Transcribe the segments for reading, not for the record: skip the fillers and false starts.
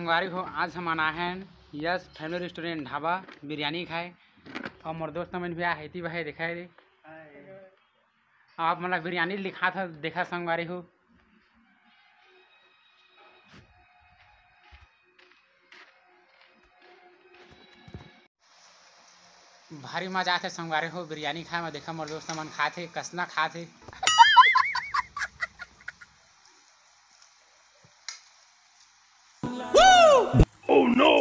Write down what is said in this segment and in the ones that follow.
संगवारी हो, आज हम आना है yes family restaurant dhaba biryani खाए और मोर दोस्त मन भी आए थी भाई दिखाए रे आप मतलब बिरयानी लिखा था देखा संगवारी हो। भारी मजा आते संगवारी हो बिरयानी खाए में देखा मोर दोस्त मन खाते कसना खाते। Oh no!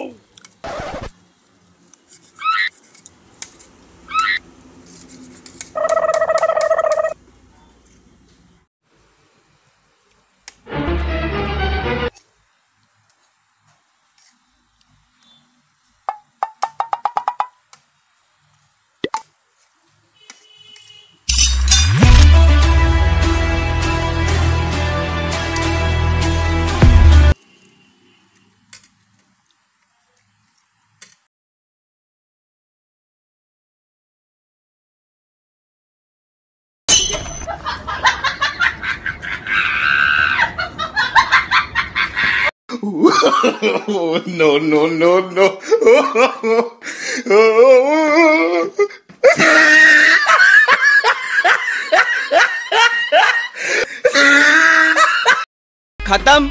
No, no, no, no. खत्म।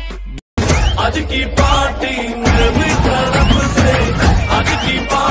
आज की पार्टी मेरी तरफ से, आज की पार्टी